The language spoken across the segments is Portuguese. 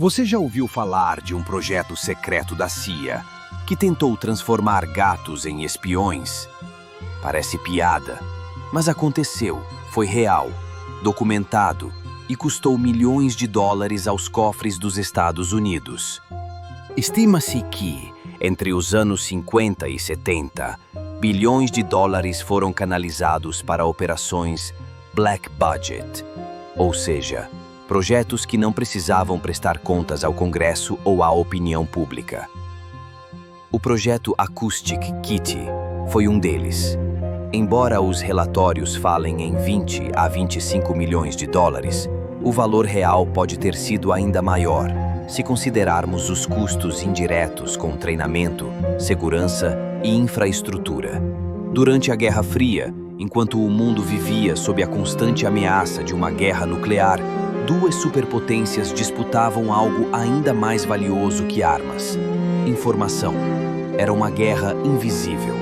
Você já ouviu falar de um projeto secreto da CIA que tentou transformar gatos em espiões? Parece piada, mas aconteceu, foi real, documentado e custou milhões de dólares aos cofres dos Estados Unidos. Estima-se que, entre os anos 50 e 70, bilhões de dólares foram canalizados para operações Black Budget, ou seja, projetos que não precisavam prestar contas ao Congresso ou à opinião pública. O projeto Acoustic Kitty foi um deles. Embora os relatórios falem em 20 a 25 milhões de dólares, o valor real pode ter sido ainda maior, se considerarmos os custos indiretos com treinamento, segurança e infraestrutura. Durante a Guerra Fria, enquanto o mundo vivia sob a constante ameaça de uma guerra nuclear, duas superpotências disputavam algo ainda mais valioso que armas: informação. Era uma guerra invisível,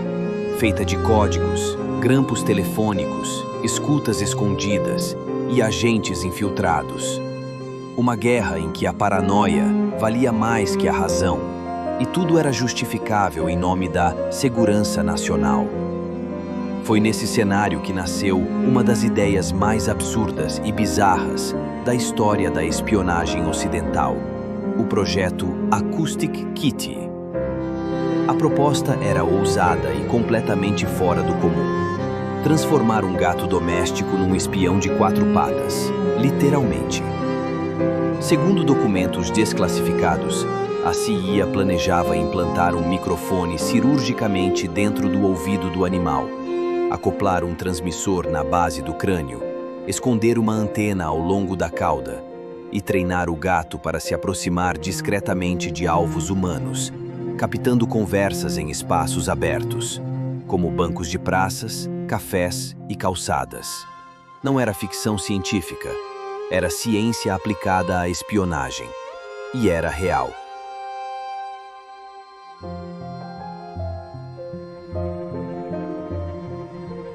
feita de códigos, grampos telefônicos, escutas escondidas e agentes infiltrados. Uma guerra em que a paranoia valia mais que a razão, e tudo era justificável em nome da segurança nacional. Foi nesse cenário que nasceu uma das ideias mais absurdas e bizarras da história da espionagem ocidental, o projeto Acoustic Kitty. A proposta era ousada e completamente fora do comum. Transformar um gato doméstico num espião de 4 patas, literalmente. Segundo documentos desclassificados, a CIA planejava implantar um microfone cirurgicamente dentro do ouvido do animal, acoplar um transmissor na base do crânio, esconder uma antena ao longo da cauda e treinar o gato para se aproximar discretamente de alvos humanos, captando conversas em espaços abertos, como bancos de praças, cafés e calçadas. Não era ficção científica, era ciência aplicada à espionagem. E era real.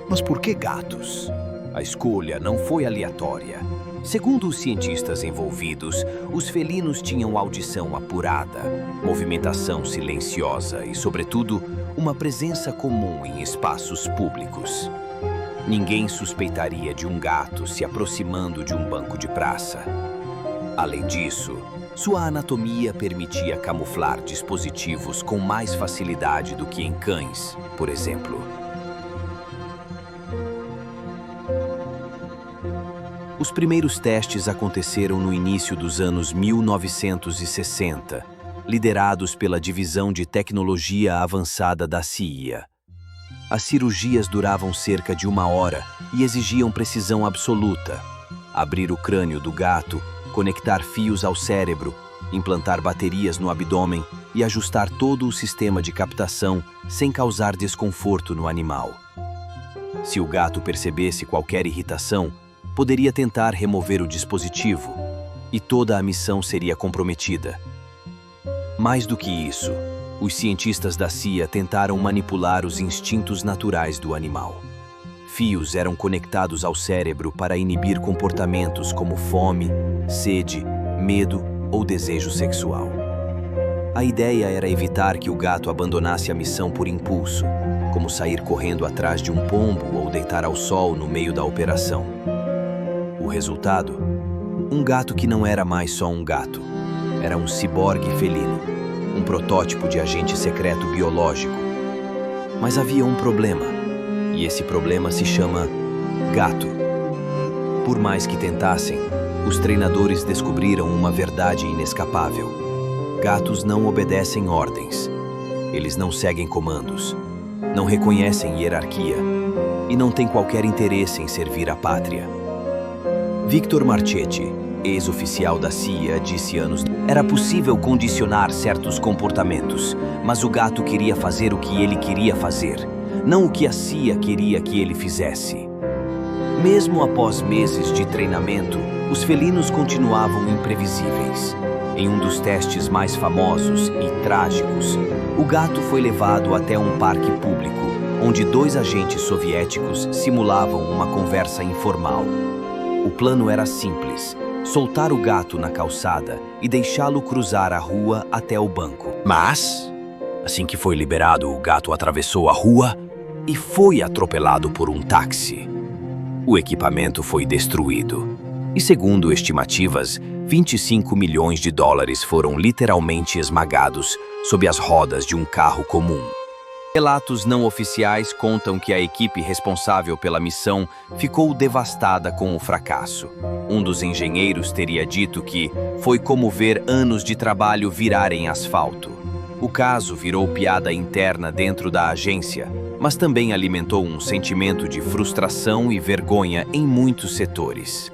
Mas por que gatos? A escolha não foi aleatória. Segundo os cientistas envolvidos, os felinos tinham audição apurada, movimentação silenciosa e, sobretudo, uma presença comum em espaços públicos. Ninguém suspeitaria de um gato se aproximando de um banco de praça. Além disso, sua anatomia permitia camuflar dispositivos com mais facilidade do que em cães, por exemplo. Os primeiros testes aconteceram no início dos anos 1960, liderados pela Divisão de Tecnologia Avançada da CIA. As cirurgias duravam cerca de 1 hora e exigiam precisão absoluta. Abrir o crânio do gato, conectar fios ao cérebro, implantar baterias no abdômen e ajustar todo o sistema de captação sem causar desconforto no animal. Se o gato percebesse qualquer irritação, poderia tentar remover o dispositivo, e toda a missão seria comprometida. Mais do que isso, os cientistas da CIA tentaram manipular os instintos naturais do animal. Fios eram conectados ao cérebro para inibir comportamentos como fome, sede, medo ou desejo sexual. A ideia era evitar que o gato abandonasse a missão por impulso, como sair correndo atrás de um pombo ou deitar ao sol no meio da operação. O resultado? Um gato que não era mais só um gato. Era um ciborgue felino, um protótipo de agente secreto biológico. Mas havia um problema, e esse problema se chama gato. Por mais que tentassem, os treinadores descobriram uma verdade inescapável. Gatos não obedecem ordens. Eles não seguem comandos, não reconhecem hierarquia e não têm qualquer interesse em servir a pátria. Victor Marchetti, ex-oficial da CIA, disse anos: era possível condicionar certos comportamentos, mas o gato queria fazer o que ele queria fazer, não o que a CIA queria que ele fizesse. Mesmo após meses de treinamento, os felinos continuavam imprevisíveis. Em um dos testes mais famosos e trágicos, o gato foi levado até um parque público, onde 2 agentes soviéticos simulavam uma conversa informal. O plano era simples: soltar o gato na calçada e deixá-lo cruzar a rua até o banco. Mas, assim que foi liberado, o gato atravessou a rua e foi atropelado por um táxi. O equipamento foi destruído. E segundo estimativas, 25 milhões de dólares foram literalmente esmagados sob as rodas de um carro comum. Relatos não oficiais contam que a equipe responsável pela missão ficou devastada com o fracasso. Um dos engenheiros teria dito que foi como ver anos de trabalho virarem asfalto. O caso virou piada interna dentro da agência, mas também alimentou um sentimento de frustração e vergonha em muitos setores.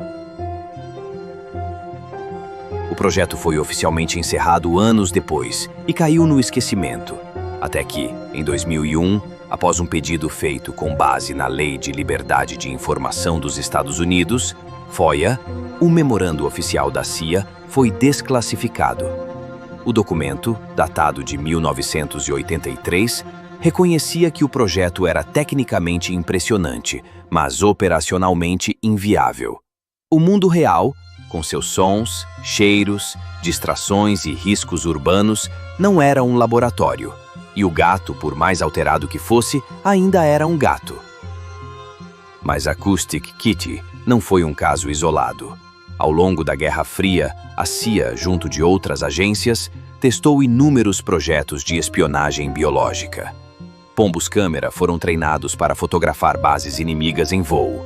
O projeto foi oficialmente encerrado anos depois e caiu no esquecimento, até que, em 2001, após um pedido feito com base na Lei de Liberdade de Informação dos Estados Unidos, FOIA, o memorando oficial da CIA foi desclassificado. O documento, datado de 1983, reconhecia que o projeto era tecnicamente impressionante, mas operacionalmente inviável. O mundo real, com seus sons, cheiros, distrações e riscos urbanos, não era um laboratório. E o gato, por mais alterado que fosse, ainda era um gato. Mas Acoustic Kitty não foi um caso isolado. Ao longo da Guerra Fria, a CIA, junto de outras agências, testou inúmeros projetos de espionagem biológica. Pombos-câmera foram treinados para fotografar bases inimigas em voo.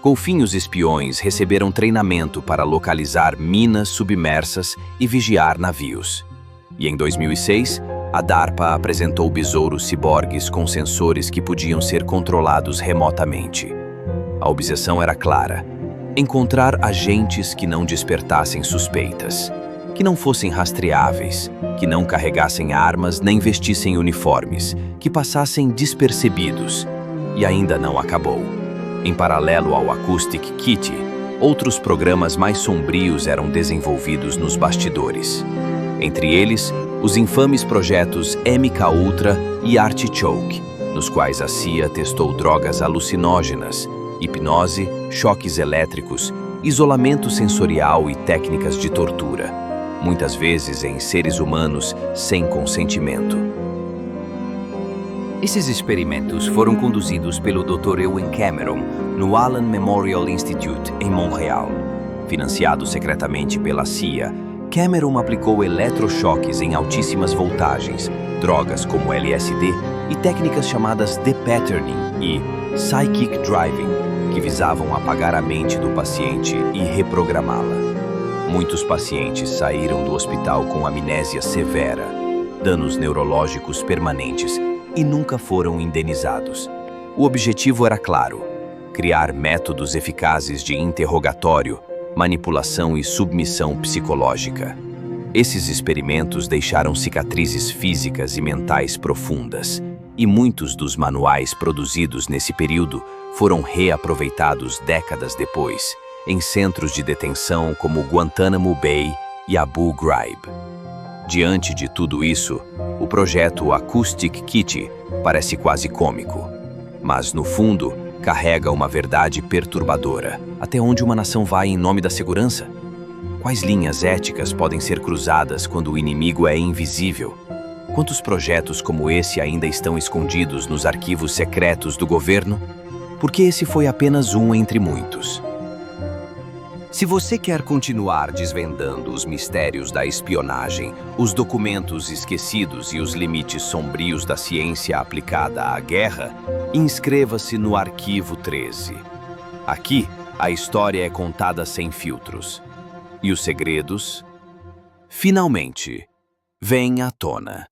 Golfinhos espiões receberam treinamento para localizar minas submersas e vigiar navios. E em 2006, a DARPA apresentou besouros ciborgues com sensores que podiam ser controlados remotamente. A obsessão era clara: encontrar agentes que não despertassem suspeitas, que não fossem rastreáveis, que não carregassem armas nem vestissem uniformes, que passassem despercebidos. E ainda não acabou. Em paralelo ao Acoustic Kitty, outros programas mais sombrios eram desenvolvidos nos bastidores. Entre eles, os infames projetos MKUltra e Artichoke, nos quais a CIA testou drogas alucinógenas, hipnose, choques elétricos, isolamento sensorial e técnicas de tortura, muitas vezes em seres humanos sem consentimento. Esses experimentos foram conduzidos pelo Dr. Ewen Cameron no Allen Memorial Institute, em Montreal. Financiado secretamente pela CIA, Cameron aplicou eletrochoques em altíssimas voltagens, drogas como LSD e técnicas chamadas depatterning e psychic driving, que visavam apagar a mente do paciente e reprogramá-la. Muitos pacientes saíram do hospital com amnésia severa, danos neurológicos permanentes e nunca foram indenizados. O objetivo era claro: criar métodos eficazes de interrogatório, manipulação e submissão psicológica. Esses experimentos deixaram cicatrizes físicas e mentais profundas, e muitos dos manuais produzidos nesse período foram reaproveitados décadas depois, em centros de detenção como Guantánamo Bay e Abu Ghraib. Diante de tudo isso, o projeto Acoustic Kitty parece quase cômico, mas no fundo carrega uma verdade perturbadora. Até onde uma nação vai em nome da segurança? Quais linhas éticas podem ser cruzadas quando o inimigo é invisível? Quantos projetos como esse ainda estão escondidos nos arquivos secretos do governo? Porque esse foi apenas um entre muitos. Se você quer continuar desvendando os mistérios da espionagem, os documentos esquecidos e os limites sombrios da ciência aplicada à guerra, inscreva-se no Arquivo 13. Aqui, a história é contada sem filtros. E os segredos, finalmente, vêm à tona.